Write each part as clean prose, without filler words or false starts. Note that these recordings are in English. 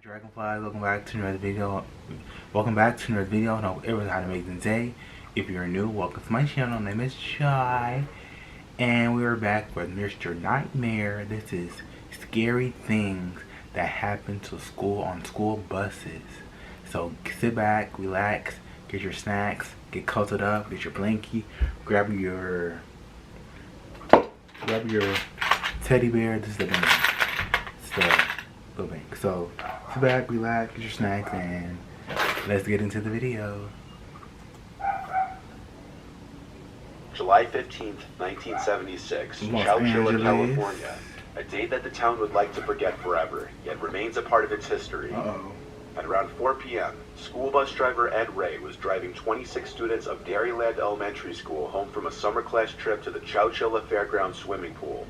Dragonflies, welcome back to another video. I hope everyone had an amazing day. If you're new, welcome to my channel. My name is Shy, and we are back with Mr. Nightmare. This is scary things that happen to school on school buses. So sit back, relax, get your snacks, get cuddled up, get your blankie, grab your teddy bear. This is the bank. So sit back, relax, get your snacks, and let's get into the video. July 15th, 1976, Chowchilla, California. A day that the town would like to forget forever, yet remains a part of its history. At around 4 p.m., school bus driver Ed Ray was driving 26 students of Dairyland Elementary School home from a summer class trip to the Chowchilla Fairgrounds swimming pool.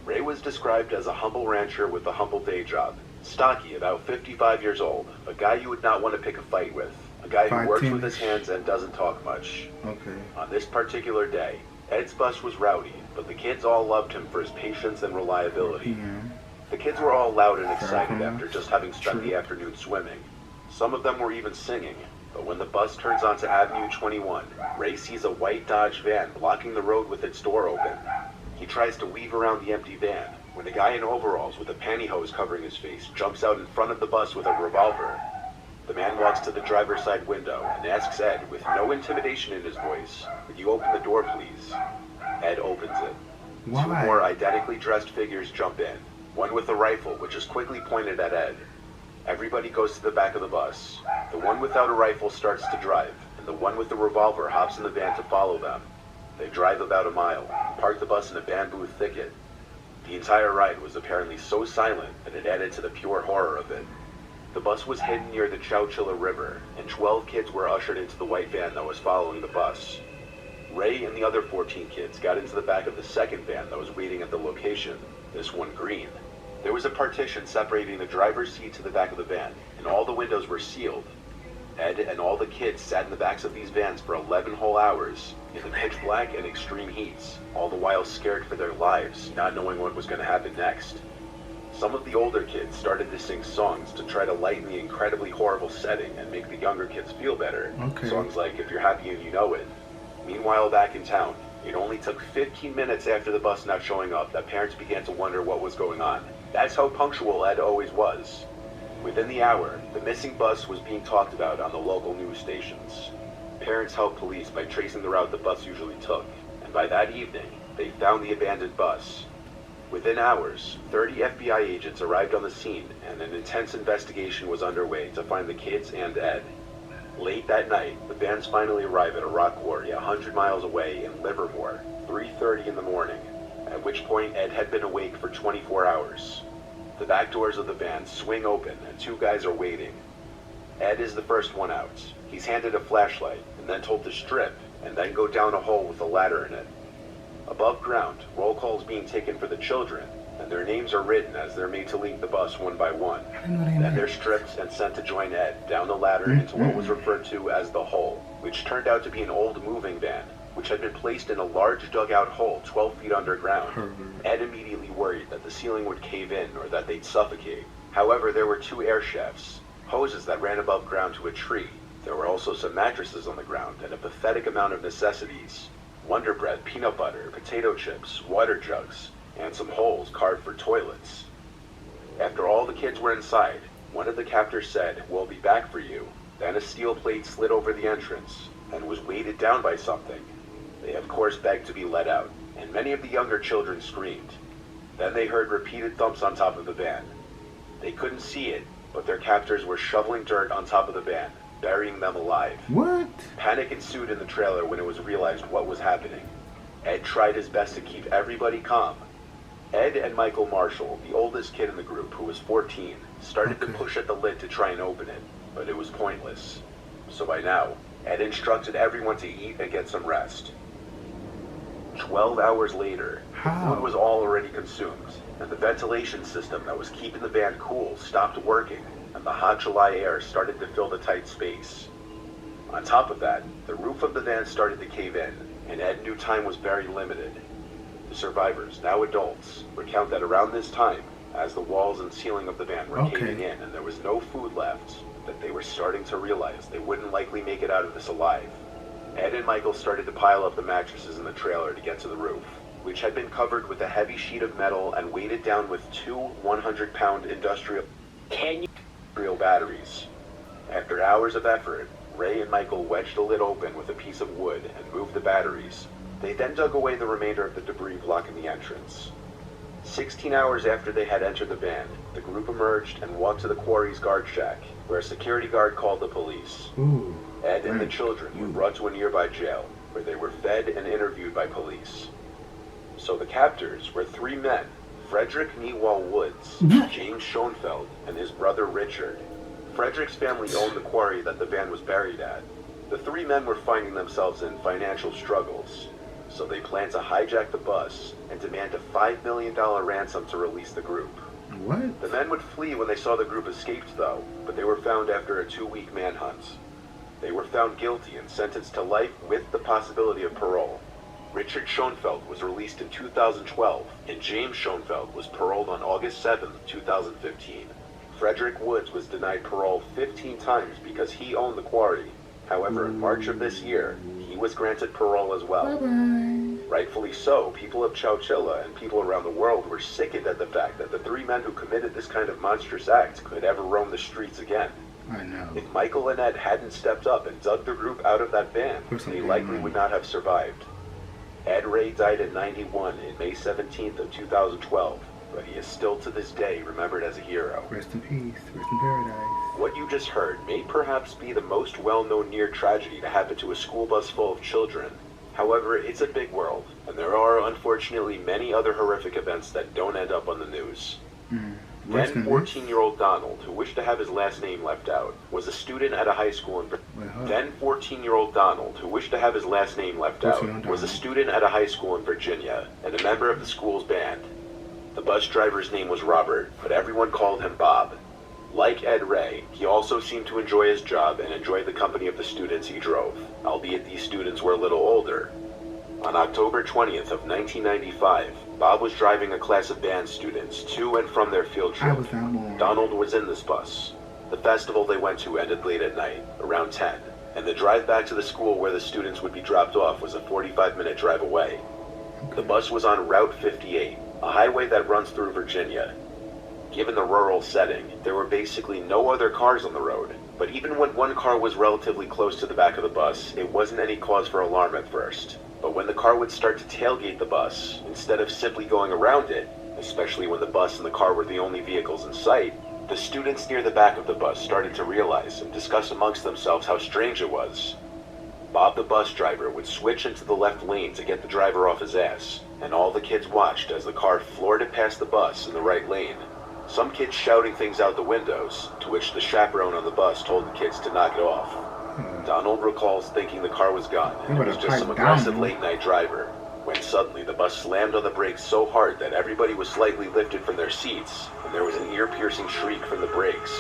Ray was described as a humble rancher with a humble day job. Stocky, about 55 years old, a guy you would not want to pick a fight with, a guy who works with his hands and doesn't talk much. On this particular day, Ed's bus was rowdy, but the kids all loved him for his patience and reliability. The kids were all loud and excited after just having spent the afternoon swimming. Some of them were even singing, but when the bus turns onto Avenue 21, Ray sees a white Dodge van blocking the road with its door open. He tries to weave around the empty van, when a guy in overalls with a pantyhose covering his face jumps out in front of the bus with a revolver. The man walks to the driver's side window and asks Ed, with no intimidation in his voice, "Would you open the door, please?" Ed opens it. Why? Two more identically dressed figures jump in, one with a rifle, which is quickly pointed at Ed. Everybody goes to the back of the bus. The one without a rifle starts to drive, and the one with the revolver hops in the van to follow them. They drive about a mile, park the bus in a bamboo thicket. The entire ride was apparently so silent that it added to the pure horror of it. The bus was hidden near the Chowchilla River, and 12 kids were ushered into the white van that was following the bus. Ray and the other 14 kids got into the back of the second van that was waiting at the location, this one green. There was a partition separating the driver's seat to the back of the van, and all the windows were sealed. Ed and all the kids sat in the backs of these vans for 11 whole hours, in the pitch black and extreme heats, all the while scared for their lives, not knowing what was going to happen next. Some of the older kids started to sing songs to try to lighten the incredibly horrible setting and make the younger kids feel better. Songs like "If You're Happy and You Know It." Meanwhile, back in town, it only took 15 minutes after the bus not showing up that parents began to wonder what was going on. That's how punctual Ed always was. Within the hour, the missing bus was being talked about on the local news stations. Parents helped police by tracing the route the bus usually took, and by that evening, they found the abandoned bus. Within hours, 30 FBI agents arrived on the scene, and an intense investigation was underway to find the kids and Ed. Late that night, the vans finally arrive at a rock quarry 100 miles away in Livermore, 3:30 in the morning, at which point Ed had been awake for 24 hours. The back doors of the van swing open and two guys are waiting. Ed is the first one out. He's handed a flashlight and then told to strip and then go down a hole with a ladder in it. Above ground, roll call is being taken for the children, and their names are written as they're made to leave the bus one by one. Then they're stripped and sent to join Ed down the ladder into what was referred to as the hole, which turned out to be an old moving van, which had been placed in a large dugout hole 12 feet underground. Ed immediately worried that the ceiling would cave in or that they'd suffocate. However, there were two air shafts, hoses that ran above ground to a tree. There were also some mattresses on the ground and a pathetic amount of necessities: Wonder Bread, peanut butter, potato chips, water jugs, and some holes carved for toilets. After all the kids were inside, one of the captors said, "We'll be back for you." Then a steel plate slid over the entrance and was weighted down by something. They of course begged to be let out, and many of the younger children screamed. Then they heard repeated thumps on top of the van. They couldn't see it, but their captors were shoveling dirt on top of the van, burying them alive. What? Panic ensued in the trailer when it was realized what was happening. Ed tried his best to keep everybody calm. Ed and Michael Marshall, the oldest kid in the group, who was 14, started to push at the lid to try and open it, but it was pointless. So by now, Ed instructed everyone to eat and get some rest. 12 hours later, the food was all already consumed, and the ventilation system that was keeping the van cool stopped working, and the hot July air started to fill the tight space. On top of that, the roof of the van started to cave in, and Ed knew time was very limited. The survivors, now adults, recount that around this time, as the walls and ceiling of the van were caving in and there was no food left, that they were starting to realize they wouldn't likely make it out of this alive. Ed and Michael started to pile up the mattresses in the trailer to get to the roof, which had been covered with a heavy sheet of metal and weighted down with two 100-pound industrial batteries. After hours of effort, Ray and Michael wedged the lid open with a piece of wood and moved the batteries. They then dug away the remainder of the debris blocking the entrance. 16 hours after they had entered the van, the group emerged and walked to the quarry's guard shack, where a security guard called the police. Ed and the children were brought to a nearby jail, where they were fed and interviewed by police. So the captors were three men: Frederick Newall Woods, James Schoenfeld, and his brother Richard. Frederick's family owned the quarry that the van was buried at. The three men were finding themselves in financial struggles, so they planned to hijack the bus and demand a $5 million ransom to release the group. What? The men would flee when they saw the group escaped, though, but they were found after a 2-week manhunt. They were found guilty and sentenced to life with the possibility of parole. Richard Schoenfeld was released in 2012, and James Schoenfeld was paroled on August 7, 2015. Frederick Woods was denied parole 15 times because he owned the quarry. However, in March of this year, he was granted parole as well. Rightfully so, people of Chowchilla and people around the world were sickened at the fact that the three men who committed this kind of monstrous act could ever roam the streets again. I know. If Michael and Ed hadn't stepped up and dug the group out of that van, they likely would not have survived. Ed Ray died at 91 in May 17th of 2012, but he is still to this day remembered as a hero. Rest in peace. Rest in paradise. What you just heard may perhaps be the most well-known near tragedy to happen to a school bus full of children. However, it's a big world, and there are unfortunately many other horrific events that don't end up on the news. Then 14-year-old Donald, who wished to have his last name left out, was a student at a high school in Then 14-year-old Donald, who wished to have his last name left out, was a student at a high school in Virginia and a member of the school's band. The bus driver's name was Robert, but everyone called him Bob. Like Ed Ray, he also seemed to enjoy his job and enjoyed the company of the students he drove, albeit these students were a little older. On October 20th of 1995, Bob was driving a class of band students to and from their field trip. Donald was in this bus. The festival they went to ended late at night, around 10, and the drive back to the school where the students would be dropped off was a 45-minute drive away. The bus was on Route 58, a highway that runs through Virginia. Given the rural setting, there were basically no other cars on the road, but even when one car was relatively close to the back of the bus, it wasn't any cause for alarm at first. But when the car would start to tailgate the bus, instead of simply going around it, especially when the bus and the car were the only vehicles in sight, the students near the back of the bus started to realize and discuss amongst themselves how strange it was. Bob the bus driver would switch into the left lane to get the driver off his ass, and all the kids watched as the car floored it past the bus in the right lane. Some kids shouting things out the windows, to which the chaperone on the bus told the kids to knock it off. Donald recalls thinking the car was gone, and it was just some aggressive late-night driver, when suddenly the bus slammed on the brakes so hard that everybody was slightly lifted from their seats, and there was an ear-piercing shriek from the brakes.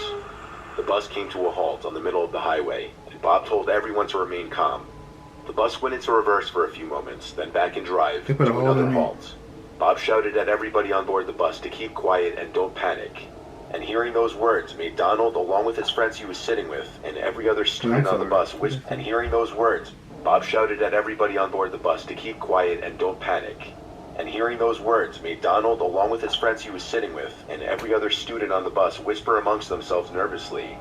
The bus came to a halt on the middle of the highway, and Bob told everyone to remain calm. The bus went into reverse for a few moments, then back in drive to another halt. Bob shouted at everybody on board the bus to keep quiet and don't panic. And hearing those words made Donald, along with his friends he was sitting with, and every other student on the bus whisper. And hearing those words, Bob shouted at everybody on board the bus to keep quiet and don't panic. And hearing those words made Donald, along with his friends he was sitting with, and every other student on the bus whisper amongst themselves nervously.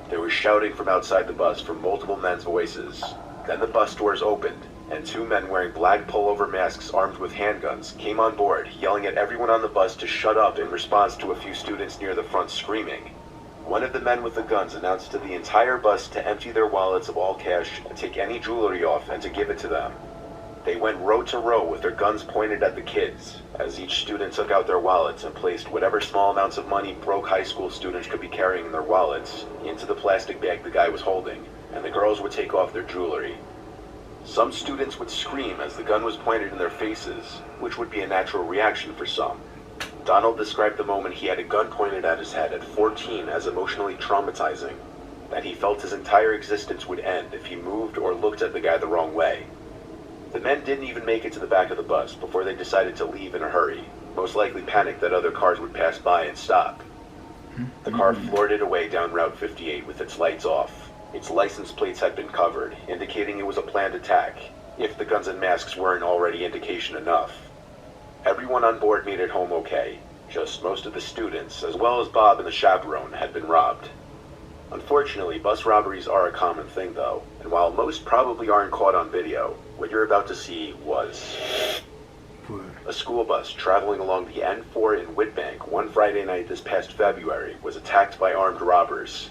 There was shouting from outside the bus from multiple men's voices. Then the bus doors opened, and two men wearing black pullover masks armed with handguns came on board, yelling at everyone on the bus to shut up in response to a few students near the front screaming. One of the men with the guns announced to the entire bus to empty their wallets of all cash and take any jewelry off and to give it to them. They went row to row with their guns pointed at the kids, as each student took out their wallets and placed whatever small amounts of money broke high school students could be carrying in their wallets into the plastic bag the guy was holding, and the girls would take off their jewelry. Some students would scream as the gun was pointed in their faces, which would be a natural reaction for some. Donald described the moment he had a gun pointed at his head at 14 as emotionally traumatizing, that he felt his entire existence would end if he moved or looked at the guy the wrong way. The men didn't even make it to the back of the bus before they decided to leave in a hurry. most likely panicked that other cars would pass by and stop. The car floored it away down Route 58 with its lights off. Its license plates had been covered, indicating it was a planned attack, if the guns and masks weren't already indication enough. Everyone on board made it home okay. Just most of the students, as well as Bob and the chaperone, had been robbed. Unfortunately, bus robberies are a common thing though, and while most probably aren't caught on video, what you're about to see was... A school bus traveling along the N4 in Whitbank one Friday night this past February was attacked by armed robbers.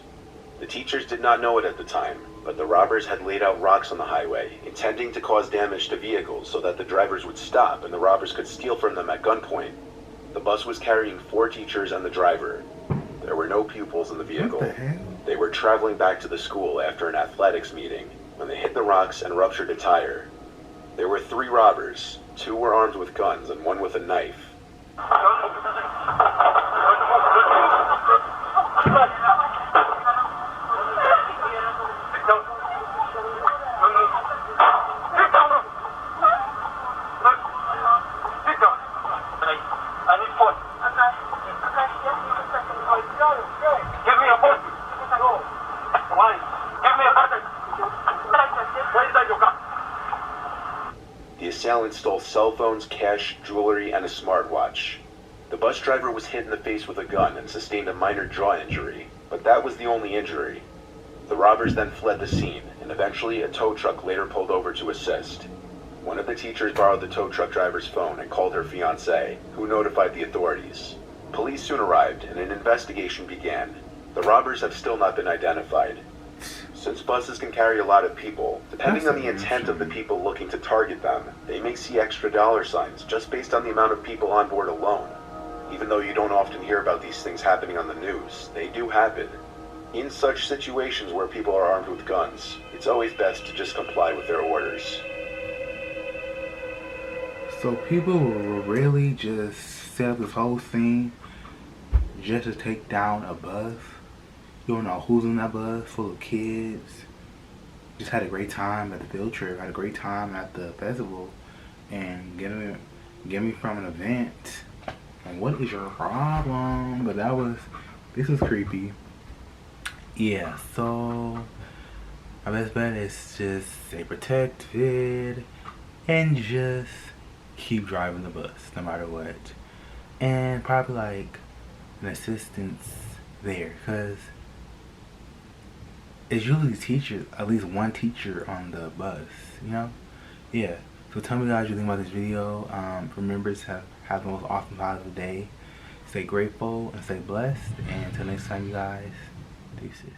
The teachers did not know it at the time, but the robbers had laid out rocks on the highway, intending to cause damage to vehicles so that the drivers would stop and the robbers could steal from them at gunpoint. The bus was carrying 4 teachers and the driver. There were no pupils in the vehicle. What the hell? They were traveling back to the school after an athletics meeting when they hit the rocks and ruptured a tire. There were 3 robbers. 2 were armed with guns and 1 with a knife. The assailants stole cell phones, cash, jewelry, and a smartwatch. The bus driver was hit in the face with a gun and sustained a minor jaw injury, but that was the only injury. The robbers then fled the scene, and eventually a tow truck later pulled over to assist. One of the teachers borrowed the tow truck driver's phone and called her fiancé, who notified the authorities. Police soon arrived, and an investigation began. The robbers have still not been identified. Since buses can carry a lot of people, depending on the intent of the people looking to target them, they may see extra dollar signs just based on the amount of people on board alone. Even though you don't often hear about these things happening on the news, they do happen. In such situations where people are armed with guns, it's always best to just comply with their orders. So people will really just set up this whole thing just to take down a bus? You don't know who's in that bus, full of kids. Just had a great time at the field trip, had a great time at the festival, and get me from an event. Like, what is your problem? But this was creepy. Yeah, so my best bet is just stay protected and just keep driving the bus no matter what. And probably like an assistance there, because it's usually teachers, at least one teacher on the bus, you know? Yeah. So tell me guys what you think about this video. Remember to have the most awesome positive day. Stay grateful and stay blessed. And until next time, you guys, deuces.